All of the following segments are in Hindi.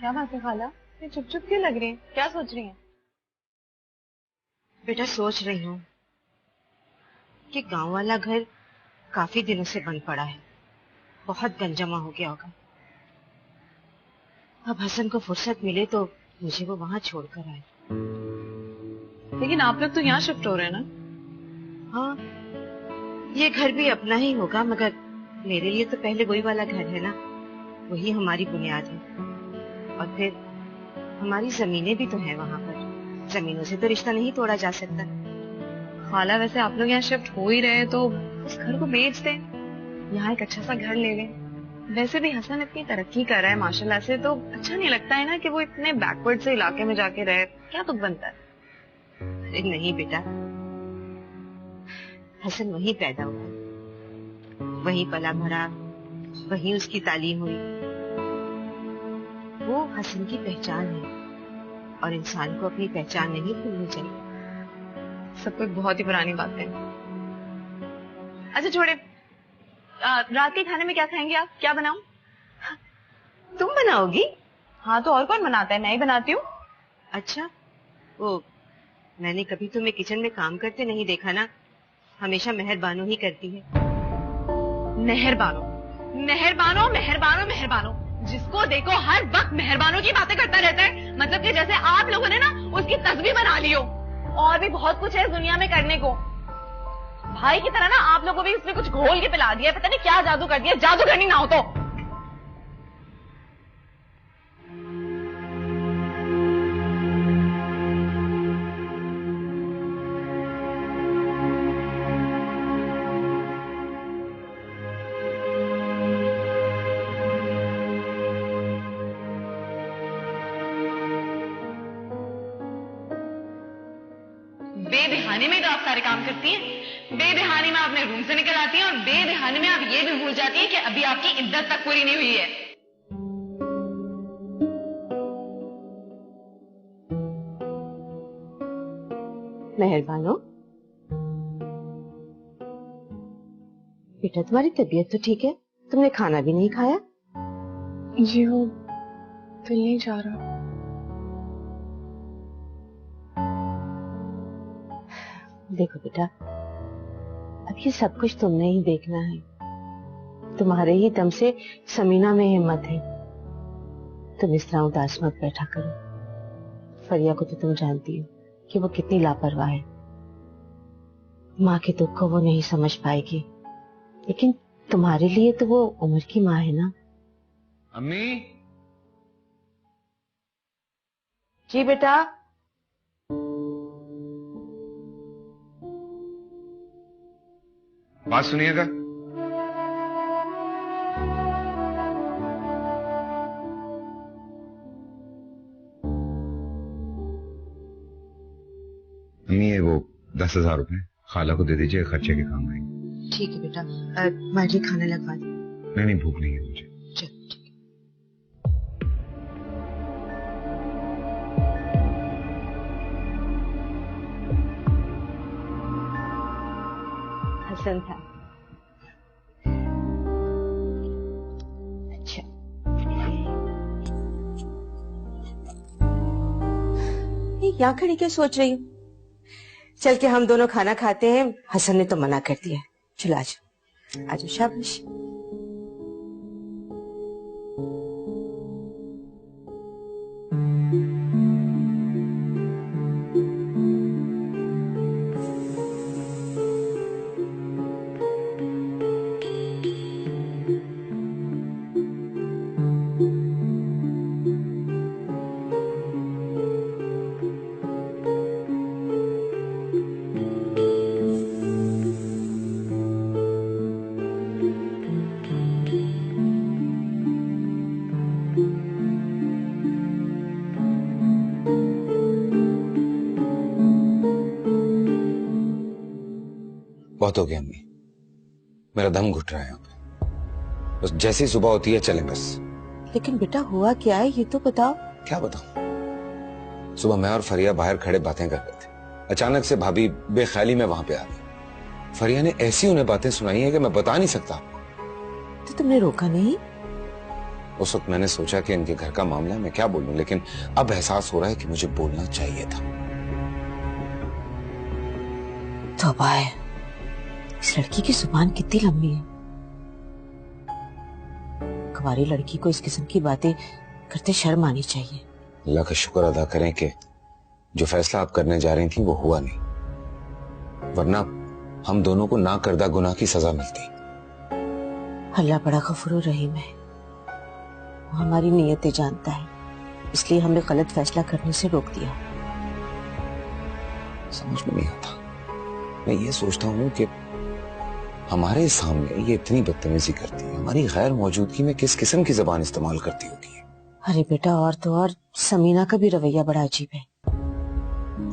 क्या बात है खाला, ये चुप चुप क्यों लग रही है? क्या सोच रही हैं? बेटा सोच रही हूँ कि गांव वाला घर काफी दिनों से बंद पड़ा है, बहुत गंज जमा हो गया होगा। अब हसन को फुर्सत मिले तो मुझे वो वहां छोड़कर आए। लेकिन आप लोग तो यहाँ शिफ्ट हो रहे हैं ना? हाँ, ये घर भी अपना ही होगा, मगर मेरे लिए तो पहले वही वाला घर है ना, वही हमारी बुनियाद है। और फिर हमारी जमीनें भी तो हैं वहाँ पर, जमीनों से तो रिश्ता नहीं तोड़ा जा सकता। खाला वैसे आप लोग यहाँ शिफ्ट हो ही रहे तो उस घर को बेच दें, यहाँ एक अच्छा सा घर ले लें। वैसे भी हसन इतनी तरक्की कर रहा है माशाल्लाह से, तो अच्छा नहीं लगता है ना कि वो इतने बैकवर्ड से इलाके में जाके रहे। क्या दुख बनता है? अरे नहीं बेटा, हसन वहीं पैदा हुआ, वहीं पला भरा, वहीं उसकी तालीम हुई। वो हसन की पहचान है और इंसान को अपनी पहचान नहीं भूलनी चाहिए। सब कुछ बहुत ही पुरानी बातें हैं। अच्छा छोड़े, रात के खाने में क्या खाएंगे आप? क्या बनाऊं? तुम बनाओगी? हाँ तो और कौन बनाता है, मैं ही बनाती हूँ। अच्छा, वो मैंने कभी तुम्हें किचन में काम करते नहीं देखा ना, हमेशा मेहरबानो ही करती है। मेहरबानो मेहरबानो मेहरबानो मेहरबानो, जिसको देखो हर वक्त मेहरबानों की बातें करता रहता है। मतलब कि जैसे आप लोगों ने ना उसकी तस्वीर बना ली हो। और भी बहुत कुछ है इस दुनिया में करने को। भाई की तरह ना आप लोगों को भी उसने कुछ घोल के पिला दिया, पता नहीं क्या जादू कर दिया। जादू करनी ना हो तो बेबेहानी में तो आप सारे काम करती हैं। बेबेहानी में अपने रूम से निकल आती हैं और बेबेहानी में आप ये भी भूल जाती हैं कि अभी आपकी इद्दत तक पूरी नहीं हुई है। मेहरबानो, बेटा तुम्हारी तबीयत तो ठीक है? तुमने खाना भी नहीं खाया? जी वो दिल नहीं चाह रहा। देखो बेटा, अब ये सब कुछ तुमने ही देखना है। तुम्हारे ही दम से समीना में हिम्मत है। तुम इस तरह उदास मत बैठा करो। फरिया को तो तुम जानती हो कि वो कितनी लापरवाह है। माँ के दुख को वो नहीं समझ पाएगी, लेकिन तुम्हारे लिए तो वो उम्र की माँ है ना। अम्मी। जी बेटा। बात सुनिएगा। अम्मी ये वो 10,000 रुपए खाला को दे दीजिए, खर्चे के काम आएंगे। ठीक है बेटा, तुम्हारे लिए खाना लगवा दे। नहीं भूख नहीं है मुझे। चल ठीक है। हसन था। अच्छा, यहाँ खड़ी क्या सोच रही हूँ? चल के हम दोनों खाना खाते हैं। हसन ने तो मना कर दिया। चलो आजा आजा, शाबाश। बहुत हो गया अम्मी, मेरा दम घुट रहा है यहाँ पे। बस जैसी सुबह होती है चले बस। लेकिन बेटा हुआ क्या है ये तो बताओ। क्या बताऊं? सुबह मैं और फरिया बाहर खड़े बातें कर रहे थे, अचानक से भाभी बेख्याली में वहां पे आ गई। फरिया ने ऐसी उन्हें बातें सुनाई है कि मैं बता नहीं सकता आपको। तो तुमने रोका नहीं? उस वक्त मैंने सोचा कि इनके घर का मामला है, मैं क्या बोलूं, लेकिन अब एहसास हो रहा है कि मुझे बोलना चाहिए था। तौबा है, इस लड़की की जुबान कितनी लंबी है। कुंवारी लड़की को इस किस्म की बातें करते शर्म आनी चाहिए। अल्लाह का शुक्र अदा करें कि जो फैसला आप करने जा रही थी वो हुआ नहीं, वरना हम दोनों को ना करदा गुनाह की सजा मिलती। अल्लाह बड़ा गफूर रहीम है, वो हमारी नीयतें जानता है, इसलिए हमें गलत फैसला करने से रोक दिया। समझ में नहीं आता। मैं ये सोचता हूँ कि हमारे सामने ये इतनी बदतमीजी करती है, हमारी गैर मौजूदगी में किस किस्म की जबान इस्तेमाल करती होगी। अरे बेटा, और तो और समीना का भी रवैया बड़ा अजीब है।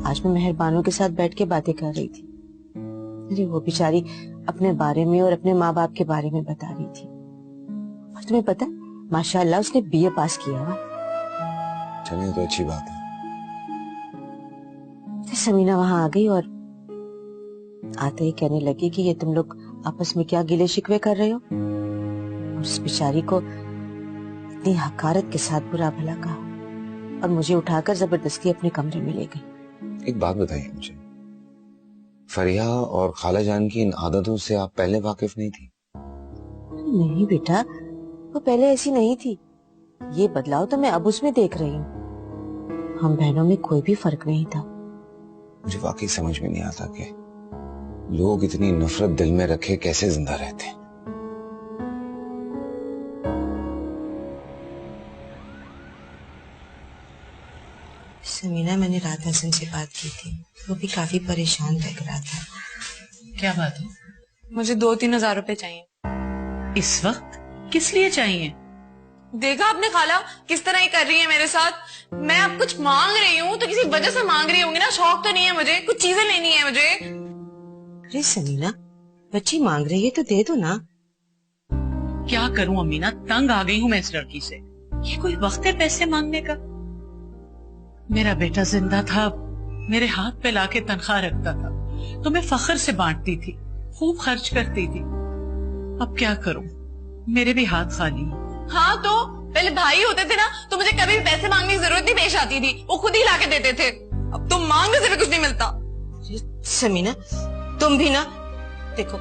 आज मैं मेहरबानों के साथ बैठ के बातें कर रही थी। अरे वो बेचारी अपने बारे में और अपने माँ बाप के बारे में बता रही थी। और तुम्हें पता है, माशाअल्लाह उसने बीए पास किया हुआ। चलिए तो अच्छी बात है। समीना वहां आ गई और आते ही कहने लगी कि ये तुम लोग आपस में क्या गिले शिकवे कर रहे हो, और उस बेचारी को इतनी हकारत के साथ बुरा भला कहा और मुझे उठाकर जबरदस्ती अपने कमरे में ले गई। एक बात बताइए मुझे, फरिया और खाला जान की इन आदतों से आप पहले वाकिफ नहीं थी? नहीं बेटा, वो पहले ऐसी नहीं थी। ये बदलाव तो मैं अब उसमें देख रही हूँ। हम बहनों में कोई भी फर्क नहीं था। मुझे वाकई समझ में नहीं आता कि लोग इतनी नफरत दिल में रखे कैसे जिंदा रहते हैं। समीना, मैंने रात हसन से बात की थी, वो भी काफी परेशान लग रहा था। क्या बात है? मुझे 2-3 हजार रुपए चाहिए। इस वक्त किस लिए चाहिए? देखा आपने खाला किस तरह ही कर रही है मेरे साथ। मैं अब कुछ मांग रही हूँ तो किसी वजह से मांग रही होंगी ना, शौक तो नहीं है मुझे, कुछ चीजें लेनी है मुझे। अरे समीना, बच्ची मांग रही है तो दे दो ना। क्या करूं अमीना, तंग आ गई हूं मैं इस लड़की से। ये कोई वक्त है पैसे मांगने का? मेरा बेटा जिंदा था, मेरे हाथ पे लाके तनख्वाह रखता था तो मैं फख्र से बांटती थी, खूब खर्च करती थी। अब क्या करूं, मेरे भी हाथ खाली हैं। हाँ तो पहले भाई होते थे ना तो मुझे कभी भी पैसे मांगने की जरूरत नहीं पेश आती थी, वो खुद ही लाके देते थे। अब तो मांगने से भी कुछ नहीं मिलता। समीना, तुम भी ना, देखो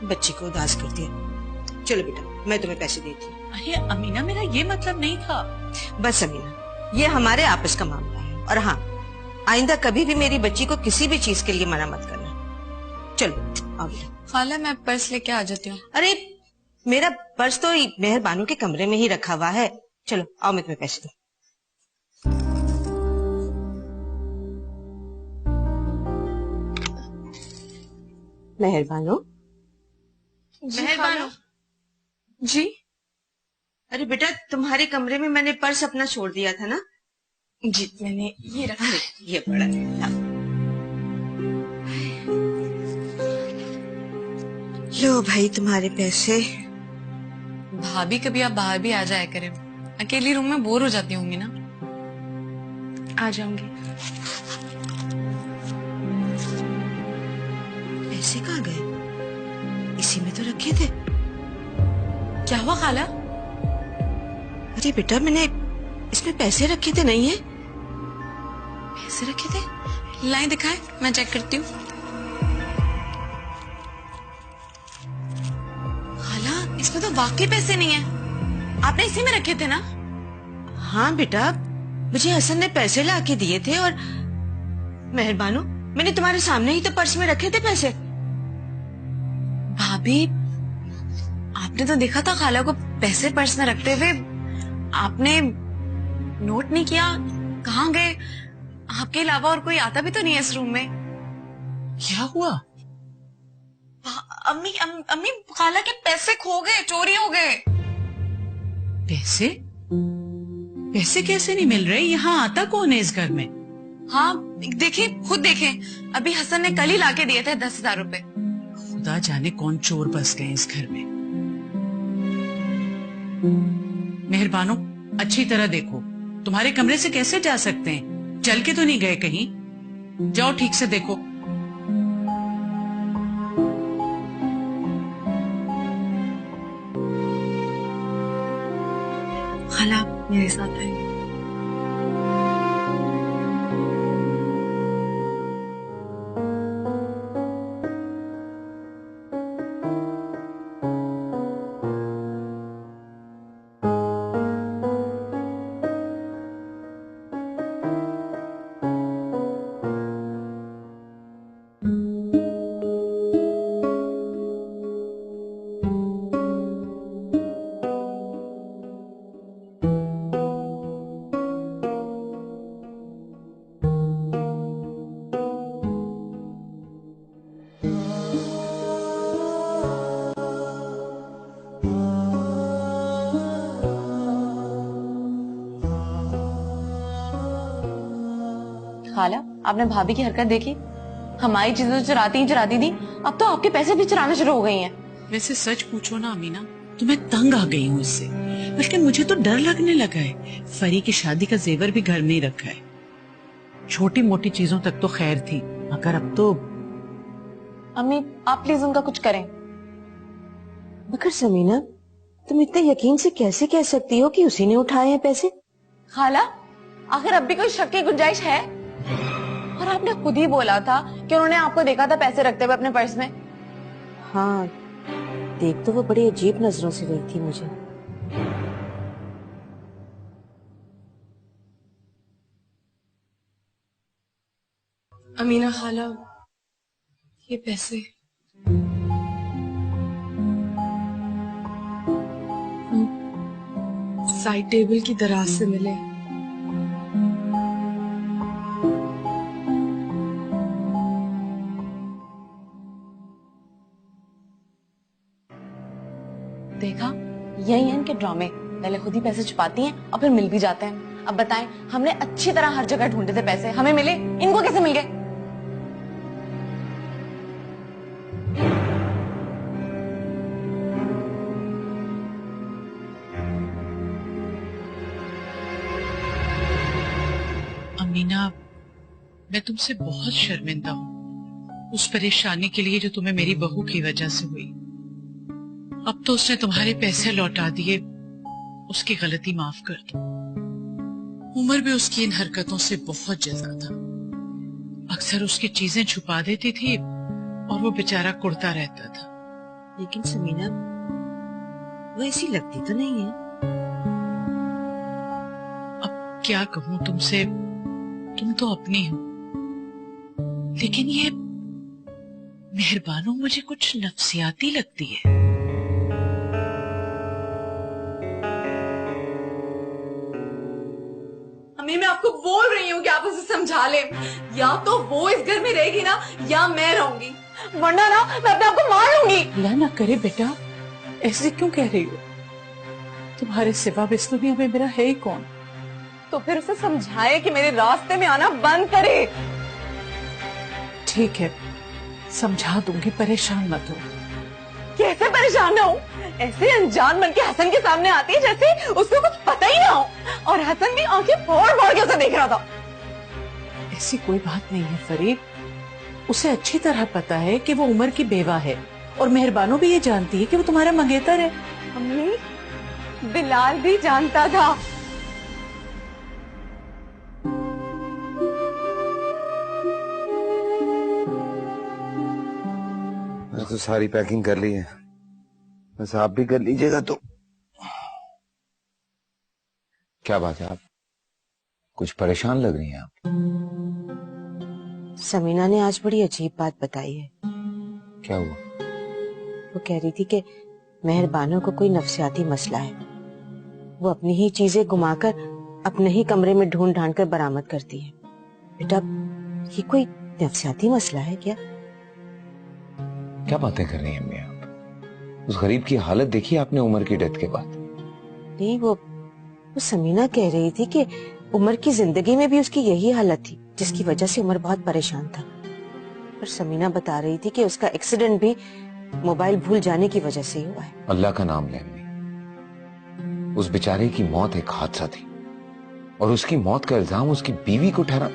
बच्ची को उदास कर दिया। चलो बेटा, मैं तुम्हें पैसे देती हूँ। अरे अमीना, मेरा ये मतलब नहीं था। बस समीना, ये हमारे आपस का मामला है, और हाँ, आइंदा कभी भी मेरी बच्ची को किसी भी चीज के लिए मना मत करना। चलो आओ बेटा। खाला मैं पर्स लेके आ जाती हूँ। अरे मेरा पर्स तो मेहरबानों के कमरे में ही रखा हुआ है। चलो आओ, मैं तुम्हें पैसे दूं। मेहरबानों। मेहरबानों जी। अरे बेटा, तुम्हारे कमरे में मैंने पर्स अपना छोड़ दिया था ना। जी मैंने ये रखा है। ये पड़ा है। लो भाई तुम्हारे पैसे। भाभी कभी आप बाहर भी आ जाया करें, अकेली रूम में बोर हो जाती होंगी ना। आ जाऊंगी। पैसे कहाँ गए? इसी में तो रखे थे। क्या हुआ खाला? अरे बेटा, मैंने इसमें पैसे रखे थे। नहीं है? पैसे रखे थे? लाइन दिखाएं, मैं चेक करती हूँ। खाला, इसमें तो वाकई पैसे नहीं है। आपने इसी में रखे थे ना? हाँ बेटा, मुझे हसन ने पैसे ला के दिए थे, और मेहरबानों, मैंने तुम्हारे सामने ही तो पर्स में रखे थे पैसे। भाभी, आपने तो देखा था खाला को पैसे पर्स में रखते हुए। आपने नोट नहीं किया, कहाँ गए? आपके अलावा और कोई आता भी तो नहीं है इस रूम में। क्या हुआ? अम्मी अम्मी, खाला के पैसे खो गए, चोरी हो गए। पैसे? पैसे कैसे नहीं मिल रहे? यहाँ आता कौन है इस घर में? हाँ देखिए, खुद देखें, अभी हसन ने कल ही लाके दिए थे 10,000 रुपए। खुदा जाने कौन चोर बस गए इस घर में। मेहरबानों, अच्छी तरह देखो, तुम्हारे कमरे से कैसे जा सकते हैं? चल के तो नहीं गए कहीं? जाओ ठीक से देखो। साथ आएंगे। खाला, आपने भाभी की हरकत देखी? हमारी चीजें तो चुराती थी, अब तो आपके पैसे भी चुराना शुरू हो गई हैं। वैसे सच पूछो ना अमीना, तो मैं तंग आ गई हूँ इससे। बल्कि मुझे तो डर लगने लगा है। फरी की शादी का जेवर भी घर में ही रखा है। छोटी मोटी चीजों तक तो खैर थी, मगर अब तो। अम्मी, आप प्लीज उनका कुछ करें। मगर समीना, तुम इतने यकीन से कैसे कह सकती हो कि उसी ने उठाए हैं पैसे? खाला, आखिर अब भी कोई शक की गुंजाइश है? और आपने खुद ही बोला था कि उन्होंने आपको देखा था पैसे रखते हुए अपने पर्स में। हाँ, देख तो वो बड़ी अजीब नजरों से रही थी मुझे। अमीना खाला, ये पैसे साइड टेबल की दराज से मिले। देखा, यही है इनके ड्रामे। पहले खुद ही पैसे छुपाती हैं और फिर मिल भी जाते हैं। अब बताएं, हमने अच्छी तरह हर जगह ढूंढे थे पैसे, हमें मिले, इनको कैसे मिल गए? अमीना, मैं तुमसे बहुत शर्मिंदा हूँ उस परेशानी के लिए जो तुम्हें मेरी बहू की वजह से हुई। अब तो उसने तुम्हारे पैसे लौटा दिए, उसकी गलती माफ कर दो। उमर भी उसकी इन हरकतों से बहुत जजा था। अक्सर उसकी चीजें छुपा देती थी और वो बेचारा कुड़ता रहता था। लेकिन समीना, वो ऐसी लगती तो नहीं है। अब क्या कहूं तुमसे, तुम तो अपनी हो, लेकिन ये मेहरबानो मुझे कुछ नफसियाती लगती है। अम्मी, मैं आपको बोल रही हूँ कि आप उसे समझा लें। या तो वो इस घर में रहेगी ना, या मैं रहूंगी, वरना ना मैं अपने आप को मार लूंगी। अल्लाह ना करे बेटा, ऐसे क्यों कह रही हो? तुम्हारे सिवा इस दुनिया में मेरा है ही कौन? तो फिर उसे समझाए कि मेरे रास्ते में आना बंद करे। ठीक है, समझा दूंगी, परेशान मत हो। कैसे परेशान ना हूँ? ऐसे अनजान बन के हसन के सामने आती है जैसे उसको कुछ पता ही ना हो, और हसन भी आंखें फोड़ फोड़ के उसे देख रहा था। ऐसी कोई बात नहीं है फरीद, उसे अच्छी तरह पता है कि वो उमर की बेवा है, और मेहरबानो भी ये जानती है कि वो तुम्हारा मंगेतर है। अम्मी, बिलाल भी जानता था। मैं तो सारी पैकिंग कर ली है, बस आप भी कर लीजिएगा तो। क्या बात है, आप कुछ परेशान लग रही हैं आप? समीना ने आज बड़ी अजीब बात बताई है। क्या हुआ? वो कह रही थी कि मेहरबानों को कोई नफसियाती मसला है। वो अपनी ही चीजें घुमाकर अपने ही कमरे में ढूंढ ढांड कर बरामद करती है। बेटा, ये कोई नफसियाती मसला है क्या? क्या बातें कर रही हैं अम्मी आप? उस गरीब की हालत देखी आपने उमर की डेथ के बाद? नहीं, वो समीना कह रही थी कि उमर की जिंदगी में भी उसकी यही हालत थी, जिसकी वजह से उमर बहुत परेशान था। पर समीना बता रही थी कि उसका एक्सीडेंट भी मोबाइल भूल जाने की वजह से ही हुआ है। अल्लाह का नाम ले अम्मी, उस बेचारे की मौत एक हादसा थी, और उसकी मौत का इल्जाम उसकी बीवी को ठहरा।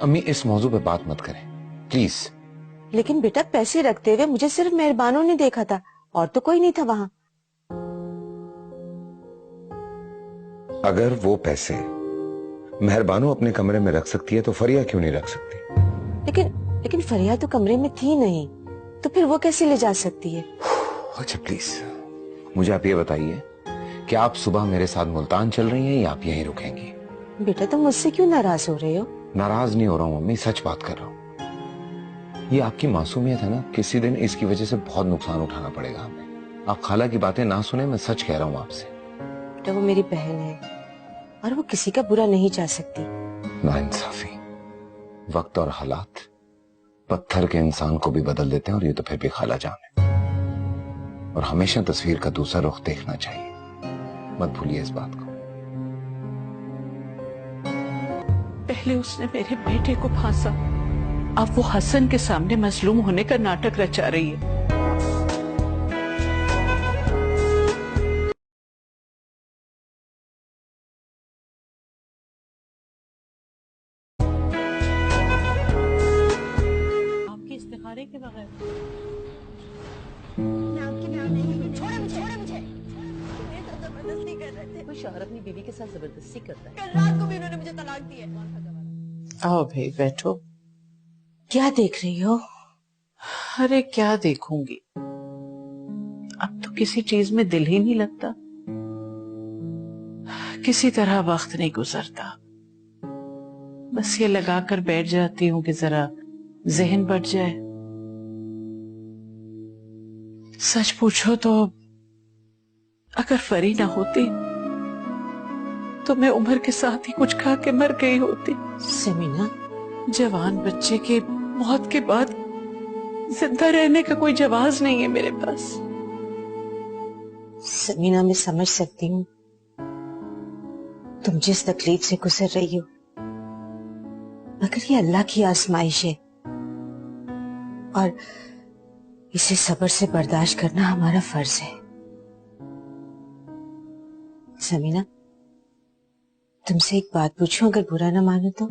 अम्मी, इस मौजू पे बात मत करें प्लीज। लेकिन बेटा, पैसे रखते हुए मुझे सिर्फ मेहरबानों ने देखा था, और तो कोई नहीं था वहां। अगर वो पैसे मेहरबानो अपने कमरे में रख सकती है तो फरिया क्यों नहीं रख सकती? लेकिन फरिया तो कमरे में थी नहीं, तो फिर वो कैसे ले जा सकती है? अच्छा प्लीज मुझे आप ये बताइए कि आप सुबह मेरे साथ मुल्तान चल रही हैं या आप यहीं रुकेंगी? बेटा तुम मुझसे क्यों नाराज हो रहे हो? नाराज नहीं हो रहा हूँ मम्मी, सच बात कर रहा हूँ। ये आपकी मासूमियत है ना, किसी दिन इसकी वजह से बहुत नुकसान उठाना पड़ेगा हमें। आप खाला की बातें ना सुने, मैं सच कह रहा हूँ आपसे। बेटा वो मेरी बहन है और वो किसी का बुरा नहीं चाह सकती। नाइंसाफी, वक्त और हालात पत्थर के इंसान को भी बदल देते हैं और ये तो फिर भी खाला जान है। और हमेशा तस्वीर का दूसरा रुख देखना चाहिए, मत भूलिए इस बात को। पहले उसने मेरे बेटे को फांसा, अब वो हसन के सामने मजलूम होने का नाटक रचा रही है। आपके इस्तिखारे के बगैर कोई शौहर अपनी बीवी के साथ जबरदस्ती करता है। कल रात को भी उन्होंने मुझे तलाक दी है। आओ भाई बैठो। क्या देख रही हो? अरे क्या देखूंगी, अब तो किसी चीज में दिल ही नहीं लगता, किसी तरह वक्त नहीं गुजरता। बस ये लगाकर बैठ जाती हूँ कि जरा जहन बढ़ जाए। सच पूछो तो अगर फरी ना होती तो मैं उम्र के साथ ही कुछ खा के मर गई होती। समीना, जवान बच्चे के मौत के बाद जिंदा रहने का कोई जवाब नहीं है मेरे पास। समीना मैं समझ सकती हूँ तुम जिस तकलीफ से गुजर रही हो, मगर ये अल्लाह की आजमाइश है और इसे सब्र से बर्दाश्त करना हमारा फर्ज है। समीना, तुमसे एक बात पूछूं, अगर बुरा ना मानो तो?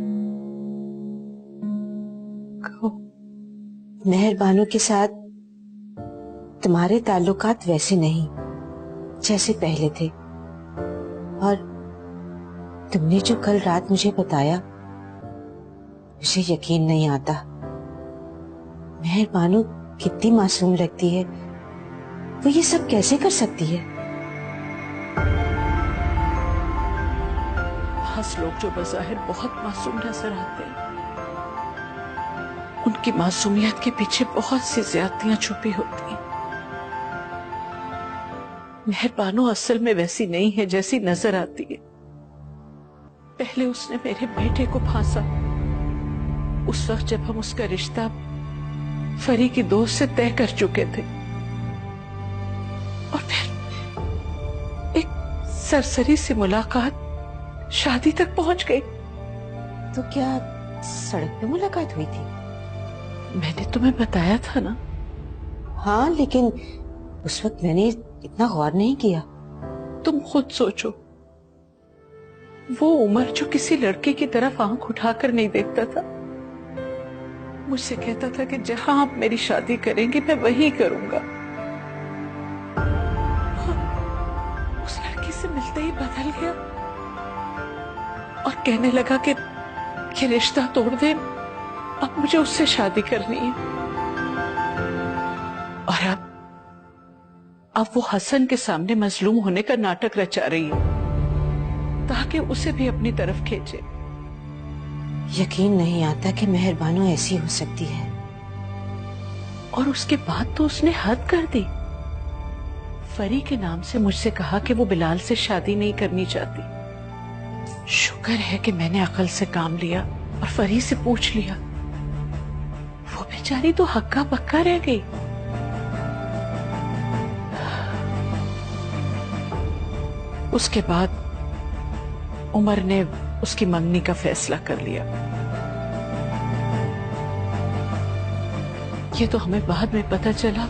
कहो। मेहरबानों के साथ तुम्हारे ताल्लुकात वैसे नहीं जैसे पहले थे, और तुमने जो कल रात मुझे बताया मुझे यकीन नहीं आता। मेहरबानों कितनी मासूम लगती है, वो ये सब कैसे कर सकती है? खास लोग जो बज़ाहिर बहुत मासूम नजर आते हैं, उनकी मासूमियत के पीछे बहुत सी ज्यादतियां छुपी होती हैं। मेहरबानो असल में वैसी नहीं है जैसी नजर आती है। पहले उसने मेरे बेटे को फांसा, उस वक्त जब हम उसका रिश्ता फरी की दोस्त से तय कर चुके थे, और फिर एक सरसरी सी मुलाकात शादी तक पहुंच गई। तो क्या सड़क पे मुलाकात हुई थी? मैंने तुम्हें बताया था ना। हाँ, लेकिन उस वक्त मैंने इतना गौर नहीं किया। तुम खुद सोचो, वो उमर जो किसी लड़के की तरफ आंख उठाकर नहीं देखता था, मुझसे कहता था कि जहां आप मेरी शादी करेंगे मैं वहीं करूंगा। उस लड़की से मिलते ही बदल गया और कहने लगा कि ये रिश्ता तोड़ दे, अब मुझे उससे शादी करनी है। और अब वो हसन के सामने मजलूम होने का नाटक रचा रही है ताकि उसे भी अपनी तरफ खींचे। यकीन नहीं आता कि मेहरबानो ऐसी हो सकती है। और उसके बाद तो उसने हद कर दी। फरी के नाम से मुझसे कहा कि वो बिलाल से शादी नहीं करनी चाहती। शुक्र है कि मैंने अकल से काम लिया और फरी से पूछ लिया। वो बेचारी तो हक्का पक्का रह गई। उसके बाद उमर ने उसकी मंगनी का फैसला कर लिया। ये तो हमें बाद में पता चला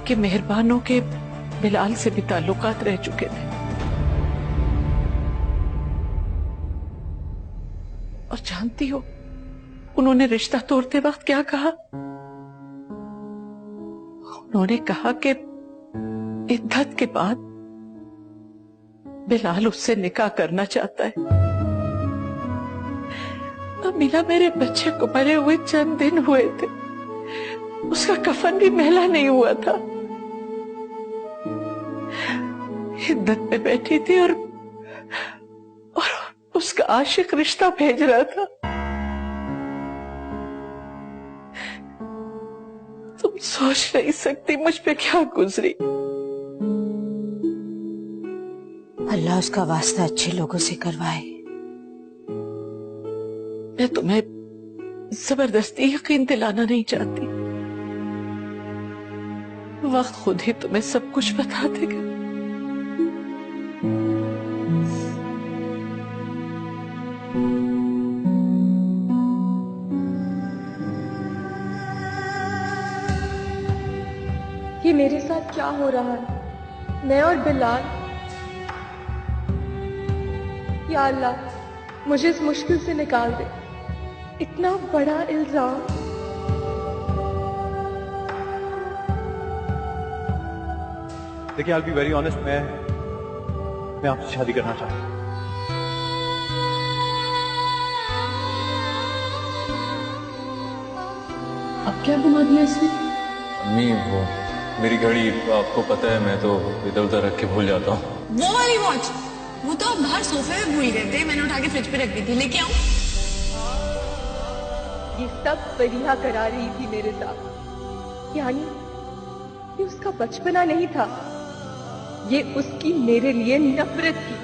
कि मेहरबानों के बिलाल से भी ताल्लुकात रह चुके थे। और जानती हो उन्होंने रिश्ता तोड़ते वक्त क्या कहा? उन्होंने कहा कि इद्दत के बाद बिलाल उससे निकाह करना चाहता है। अमीना, मेरे बच्चे को मरे हुए चंद दिन हुए थे, उसका कफन भी मैला नहीं हुआ था। हिद्दत में बैठी थी और उसका आशिक रिश्ता भेज रहा था। तुम सोच नहीं सकती मुझ पे क्या गुजरी। अल्लाह उसका वास्ता अच्छे लोगों से करवाए। मैं तुम्हें जबरदस्ती यकीन दिलाना नहीं चाहती, वक्त खुद ही तुम्हें सब कुछ बता देगा। ये मेरे साथ क्या हो रहा है? मैं और बिलाल। या अल्लाह, मुझे इस मुश्किल से निकाल दे। इतना बड़ा इल्जाम। देखिए, I'll be very honest, मैं आपसे शादी करना चाहता हूँ। अब क्या घुमा दिया इसने? अम्मी, वो मेरी घड़ी, आपको पता है मैं तो इधर उधर रख के भूल जाता हूँ। वो वाली वॉच, वो तो बाहर सोफे में भूल गए थे, मैंने उठा के फ्रिज पे रख दी थी, लेके आऊं? ये सब फरीहा करा रही थी मेरे साथ। यानी ये उसका बचपना नहीं था, ये उसकी मेरे लिए नफरत थी।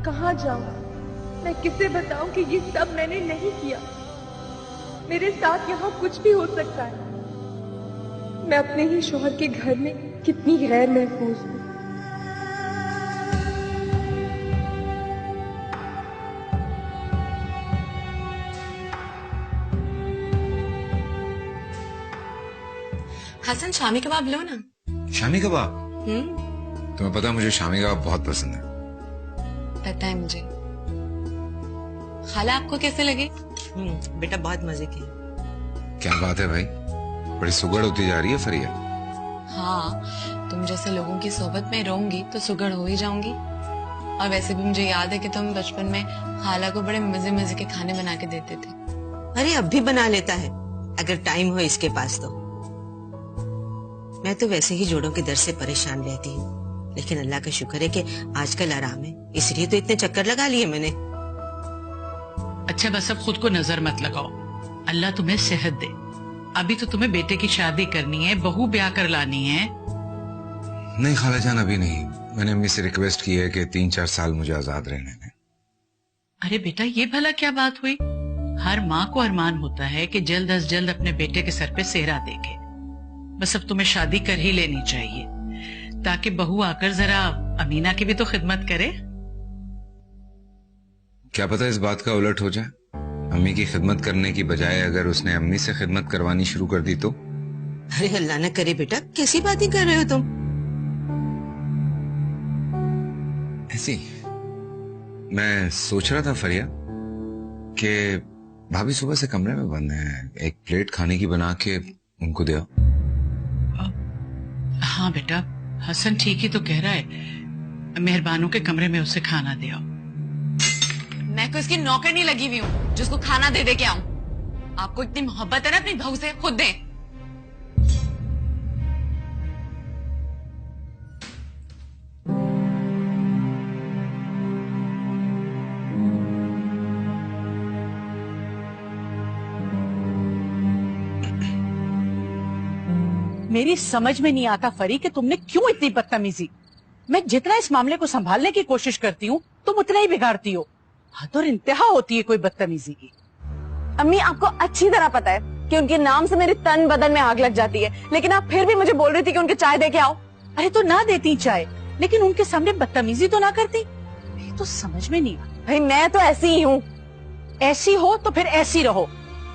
कहाँ जाऊं? मैं किसे बताऊं कि ये सब मैंने नहीं किया? मेरे साथ यहाँ कुछ भी हो सकता है। मैं अपने ही शौहर के घर में कितनी गैर महफूज हूँ। हसन, शामी कबाब लो ना। शामी कबाब? तुम्हें पता है मुझे शामी कबाब बहुत पसंद है। पता है मुझे। खाला, आपको कैसे लगे? बेटा बहुत मजे की। क्या बात है भाई, बड़ी सुगड़ होती जा रही है फरिया। हाँ, तुम जैसे लोगों की सोबत में रहूंगी तो सुगड़ हो ही जाऊंगी। और वैसे भी मुझे याद है कि तुम बचपन में खाला को बड़े मजे मजे के खाने बना के देते थे। अरे अब भी बना लेता है अगर टाइम हो इसके पास तो। मैं तो वैसे ही जोड़ों के दर्द से परेशान रहती हूँ, लेकिन अल्लाह का शुक्र है कि आजकल आराम है, इसलिए तो इतने चक्कर लगा लिए मैंने। अच्छा, बस अब खुद को नजर मत लगाओ, अल्लाह तुम्हें सेहत दे। अभी तो तुम्हें बेटे की शादी करनी है, बहू ब्याह कर लानी है। नहीं खालाजान, अभी नहीं। मैंने अम्मी से रिक्वेस्ट की है कि 3-4 साल मुझे आजाद रहने दें। अरे बेटा, ये भला क्या बात हुई? हर माँ को अरमान होता है कि जल्द अज जल्द अपने बेटे के सर पे सेहरा देखे। बस अब तुम्हें शादी कर ही लेनी चाहिए, ताकि बहू आकर जरा अमीना की भी तो खिदमत करे। क्या पता इस बात का उलट हो जाए, अम्मी की खिदमत करने की बजाय अगर उसने अम्मी से खिदमत करवानी शुरू कर दी तो। अरे अल्लाह न करे बेटा, कैसी बातें कर रहे हो तुम? ऐसी मैं सोच रहा था फरिया कि भाभी सुबह से कमरे में बंद हैं, एक प्लेट खाने की बना के उनको दे आओ। हाँ बेटा, हसन ठीक ही तो कह रहा है, मेहरबानों के कमरे में उसे खाना दे आओ। मैं कोई इसकी नौकर नहीं लगी हुई हूँ जिसको खाना दे दे के आऊं। आपको इतनी मोहब्बत है ना अपनी बहू से, खुद दें। मेरी समझ में नहीं आता फरी कि तुमने क्यों इतनी बदतमीजी। मैं जितना इस मामले को संभालने की कोशिश करती हूँ तुम उतना ही बिगाड़ती हो। हद और इंतहा होती है कोई बदतमीजी की। अम्मी, आपको अच्छी तरह पता है कि उनके नाम से मेरे तन बदन में आग लग जाती है, लेकिन आप फिर भी मुझे बोल रही थी कि उनके चाय दे के आओ। अरे तो ना देती चाय, लेकिन उनके सामने बदतमीजी तो ना करती। ये तो समझ में नहीं आता। भाई मैं तो ऐसी ही हूँ। ऐसी हो तो फिर ऐसी रहो,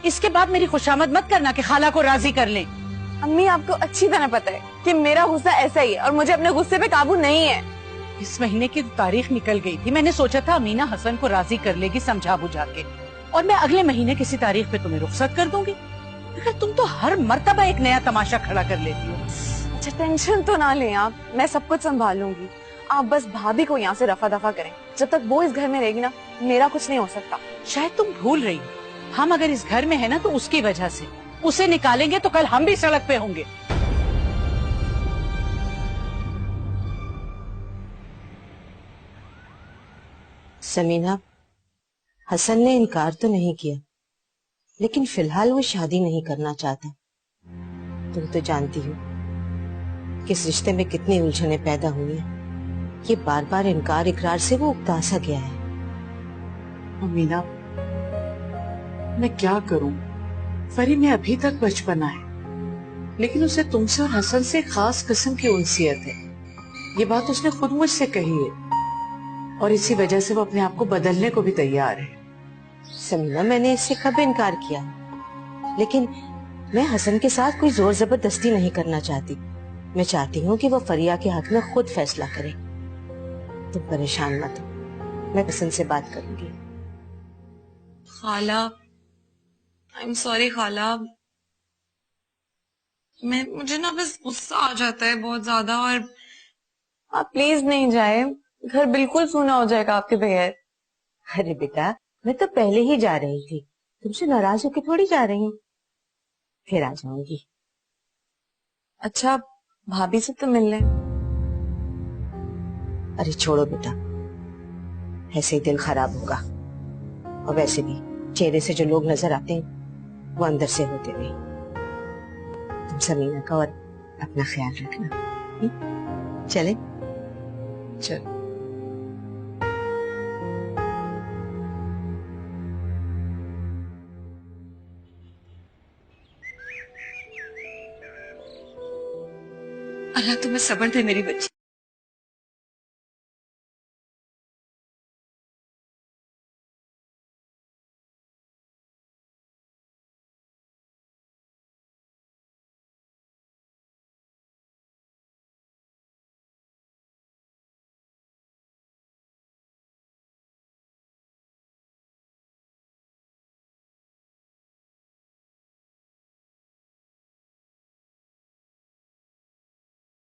इसके बाद मेरी खुशामद मत करना कि खाला को राजी कर ले। अम्मी, आपको अच्छी तरह पता है कि मेरा गुस्सा ऐसा ही है और मुझे अपने गुस्से पे काबू नहीं है। इस महीने की तारीख निकल गई थी, मैंने सोचा था अमीना हसन को राजी कर लेगी समझा बुझा के, और मैं अगले महीने किसी तारीख पे तुम्हें रुखसत कर दूंगी। मगर तुम तो हर मर्तबा एक नया तमाशा खड़ा कर लेती हो। अच्छा टेंशन तो ना लें आप, मैं सब कुछ संभाल लूंगी। आप बस भाभी को यहाँ से रफा दफा करें। जब तक वो इस घर में रहेगी ना, मेरा कुछ नहीं हो सकता। शायद तुम भूल रही हो, हम अगर इस घर में है ना तो उसकी वजह से। उसे निकालेंगे तो कल हम भी सड़क पे होंगे। समीना, हसन ने इनकार तो नहीं किया, लेकिन फिलहाल वो शादी नहीं करना चाहता। तुम तो जानती हो कि इस रिश्ते में कितनी उलझनें पैदा हुई हैं। ये बार बार इनकार इकरार से वो उकता सा गया है। अमीना, मैं क्या करूं? फरी में अभी तक बचपना है, लेकिन उसे तुमसे और हसन से खास किस्म की उनसियत है। ये बात उसने खुद मुझसे कही है, और इसी वजह से वो अपने आप को बदलने को भी तैयार है। समीना, मैंने इससे कब इनकार किया? लेकिन मैं हसन के साथ कोई जोर जबरदस्ती नहीं करना चाहती। मैं चाहती हूँ कि वो फरिया के हक में खुद फैसला करे। तुम परेशान मत हो, मैं हसन से बात करूंगी। खाला, आई एम सॉरी खाला, मुझे ना बस गुस्सा आ जाता है बहुत ज्यादा। और आप प्लीज नहीं जाए, घर बिल्कुल सूना हो जाएगा आपके बगैर। अरे बेटा, मैं तो पहले ही जा रही थी, तुमसे नाराज होकर थोड़ी जा रही हूँ। फिर आ जाऊंगी। अच्छा, भाभी से तो मिल लें। अरे छोड़ो बेटा, ऐसे ही दिल खराब होगा। और वैसे भी चेहरे से जो लोग नजर आते हैं वो अंदर से होते नहीं। तुम समीना का और अपना ख्याल रखना। चले? चलो। अल्लाह तुम्हें सब्र दे मेरी बच्ची।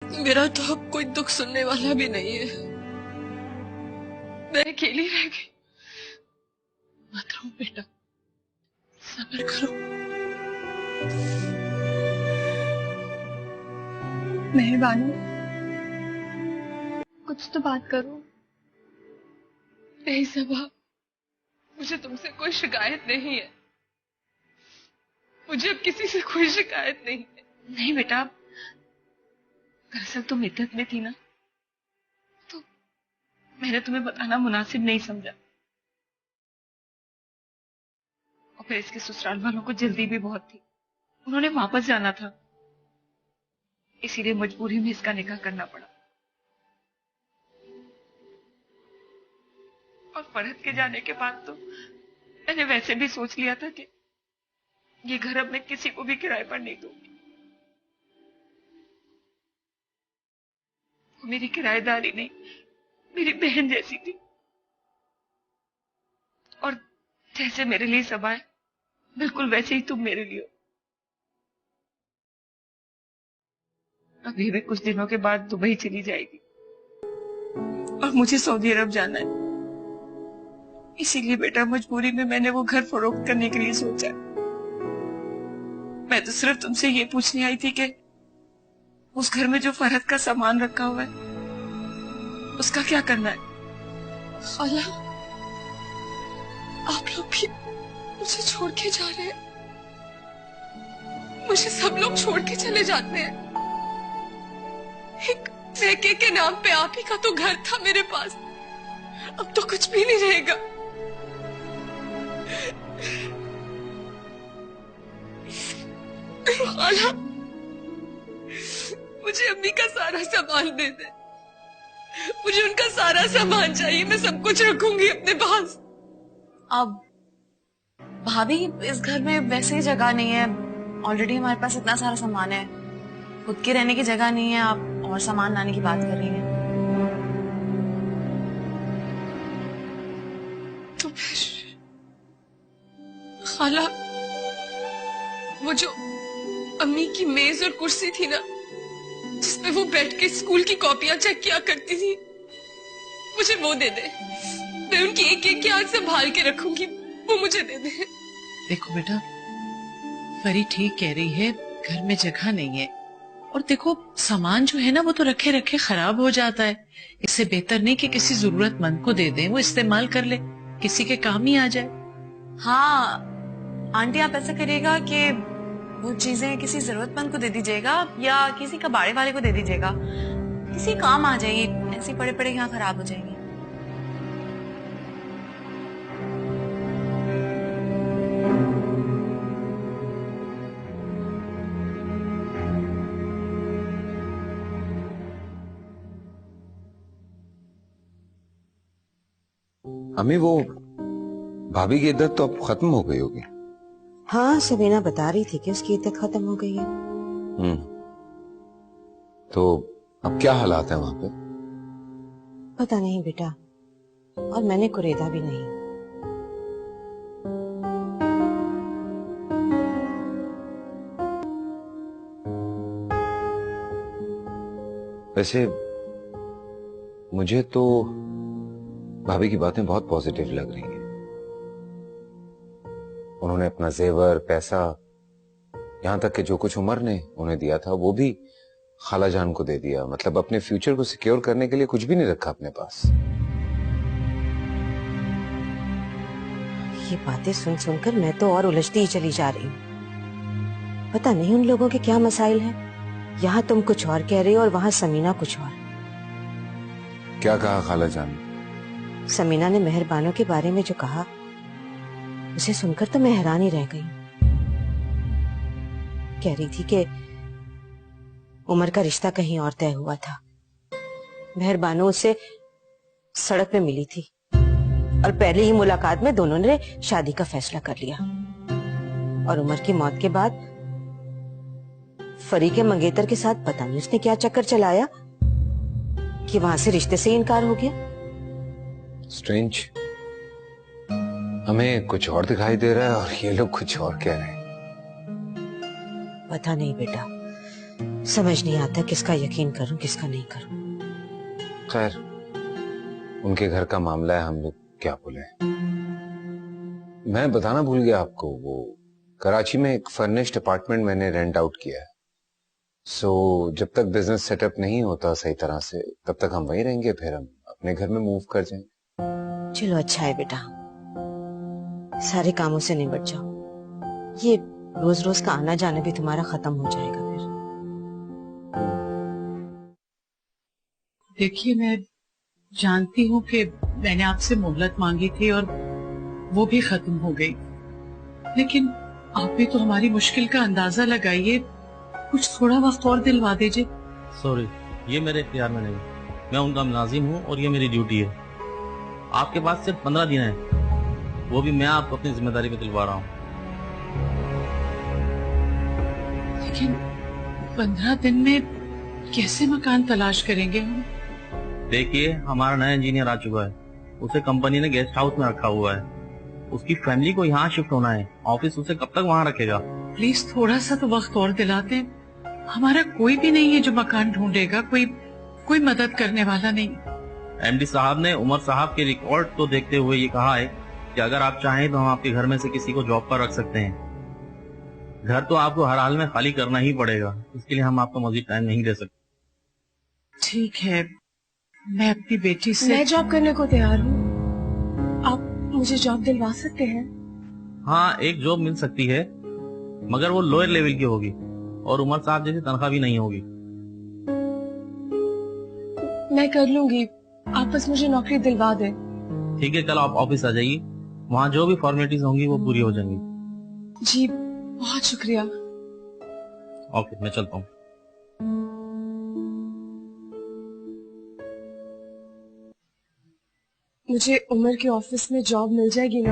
मेरा तो अब कोई दुख सुनने वाला भी नहीं है। मैं अकेली रह गई। मत रो बेटा, सब्र करो। मेहरबानी, कुछ तो बात करो। नहीं सबा, मुझे तुमसे कोई शिकायत नहीं है। मुझे अब किसी से कोई शिकायत नहीं है। नहीं बेटा, दरअसल तुम इद्दत में थी ना, तो मैंने तुम्हें बताना मुनासिब नहीं समझा। और फिर इसके ससुराल वालों को जल्दी भी बहुत थी, उन्होंने वापस जाना था, इसीलिए मजबूरी में इसका निकाह करना पड़ा। और फरहत के जाने के बाद तो मैंने वैसे भी सोच लिया था कि ये घर अब मैं किसी को भी किराए पर नहीं दूंगी। वो मेरी किराएदारी नहीं, मेरी बहन जैसी थी। और जैसे मेरे लिए सबा है, बिल्कुल वैसे ही तुम मेरे लिए हो। अभी भी कुछ दिनों के बाद दुबई चली जाएगी और मुझे सऊदी अरब जाना है। इसीलिए बेटा मजबूरी में मैंने वो घर फरोख्त करने के लिए सोचा। मैं तो सिर्फ तुमसे ये पूछने आई थी कि उस घर में जो फरहत का सामान रखा हुआ है उसका क्या करना है। खाला, आप लोग भी मुझे छोड़ के जा रहे हैं। मुझे सब लोग छोड़ के चले जाते हैं। एक मैके के नाम पे आप ही का तो घर था मेरे पास, अब तो कुछ भी नहीं रहेगा। खाला, मुझे अम्मी का सारा सामान दे दे। मुझे उनका सारा सामान चाहिए, मैं सब कुछ रखूंगी अपने पास। अब भाभी, इस घर में वैसे ही जगह नहीं है। ऑलरेडी हमारे पास इतना सारा सामान है, खुद के रहने की जगह नहीं है। आप और सामान लाने की बात कर रही हैं। तो फिर खाला, वो जो अम्मी की मेज और कुर्सी थी ना, जिसमें वो बैठ के स्कूल की कॉपियां चेक किया करती थी, मुझे वो दे दे। मैं उनकी एक एक की आंख संभाल के रखूंगी, वो मुझे दे दे। देखो बेटा, फरी ठीक कह रही है, घर में जगह नहीं है। और देखो सामान जो है ना वो तो रखे रखे खराब हो जाता है। इससे बेहतर नहीं कि किसी जरूरतमंद को दे दें, वो इस्तेमाल कर ले, किसी के काम ही आ जाए। हाँ आंटी, आप ऐसा करिएगा कि वो चीजें किसी जरूरतमंद को दे दीजिएगा या किसी कबाड़े वाले को दे दीजिएगा, किसी काम आ जाएगी। ऐसे पड़े पड़े यहाँ खराब हो जाएंगी। अम्मी वो भाभी की इद्दत तो अब खत्म हो गई होगी। हाँ, सबीना बता रही थी कि उसकी इद्दत खत्म हो गई है। तो अब क्या हालात है वहां पे? पता नहीं बेटा, और मैंने कुरेदा भी नहीं। वैसे मुझे तो भाभी की बातें बहुत पॉजिटिव लग रही हैं। उन्होंने अपना जेवर, पैसा, यहां तक कि जो कुछ उमर ने उन्हें दिया था वो भी खालाजान को दे दिया। मतलब अपने फ्यूचर को सिक्योर करने के लिए कुछ भी नहीं रखा अपने पास। ये बातें सुन सुनकर मैं तो और उलझती ही चली जा रही हूँ। पता नहीं उन लोगों के क्या मसाइल हैं। यहाँ तुम कुछ और कह रही हो और वहां समीना कुछ और। क्या कहा खालाजान? समीना ने मेहरबानों के बारे में जो कहा, उसे सुनकर तो मैं हैरान ही रह गई। कह रही थी कि उमर का रिश्ता कहीं और तय हुआ था। मेहरबानों उसे सड़क पे मिली थी और पहले ही मुलाकात में दोनों ने शादी का फैसला कर लिया। और उमर की मौत के बाद फरी के मंगेतर के साथ पता नहीं उसने क्या चक्कर चलाया कि वहां से रिश्ते से इनकार हो गया। स्ट्रेंज। हमें कुछ और दिखाई दे रहा है और ये लोग कुछ और कह रहे हैं। पता नहीं बेटा, समझ नहीं आता किसका यकीन करूं किसका नहीं करूं। खैर, उनके घर का मामला है, हम लोग क्या बोले। मैं बताना भूल गया आपको, वो कराची में एक फर्निश्ड अपार्टमेंट मैंने रेंट आउट किया है। जब तक बिजनेस सेटअप नहीं होता सही तरह से, तब तक हम वहीं रहेंगे, फिर हम अपने घर में मूव कर जाएंगे। चलो अच्छा है बेटा, सारे कामों से निपट जाओ। ये रोज रोज का आना जाना भी तुम्हारा खत्म हो जाएगा फिर। देखिए, मैं जानती हूँ कि मैंने आपसे मोहलत मांगी थी और वो भी खत्म हो गई, लेकिन आप भी तो हमारी मुश्किल का अंदाजा लगाइए। कुछ थोड़ा वक्त और दिलवा दीजिए। सॉरी, ये मेरे इख्तियार में नहीं। मैं उनका मुलाजिम हूँ और ये मेरी ड्यूटी है। आपके पास सिर्फ 15 दिन है, वो भी मैं आपको अपनी जिम्मेदारी पे दिलवा रहा हूँ। लेकिन 15 दिन में कैसे मकान तलाश करेंगे हम? देखिए, हमारा नया इंजीनियर आ चुका है, उसे कंपनी ने गेस्ट हाउस में रखा हुआ है। उसकी फैमिली को यहाँ शिफ्ट होना है, ऑफिस उसे कब तक वहाँ रखेगा? प्लीज थोड़ा सा तो वक्त और दिलाते। हमारा कोई भी नहीं है जो मकान ढूंढेगा, कोई मदद करने वाला नहीं। एमडी साहब ने उमर साहब के रिकॉर्ड को देखते हुए ये कहा है कि अगर आप चाहें तो हम आपके घर में से किसी को जॉब पर रख सकते हैं। घर तो आपको हर हाल में खाली करना ही पड़ेगा, इसके लिए हम आपको मजीद टाइम नहीं दे सकते। ठीक है, मैं अपनी बेटी से। मैं जॉब करने को तैयार हूँ। आप मुझे जॉब दिलवा सकते हैं? हाँ, एक जॉब मिल सकती है, मगर वो लोअर लेवल की होगी और उमर साहब जैसी तनख्वाह भी नहीं होगी। मैं कर लूंगी, आप बस मुझे नौकरी दिलवा दें। ठीक है, कल आप ऑफिस आ जाइए, वहाँ जो भी फॉर्मेलिटीज होंगी वो पूरी हो जाएंगी। जी बहुत शुक्रिया। ओके, मैं चलता हूँ। मुझे उमर के ऑफिस में जॉब मिल जाएगी ना?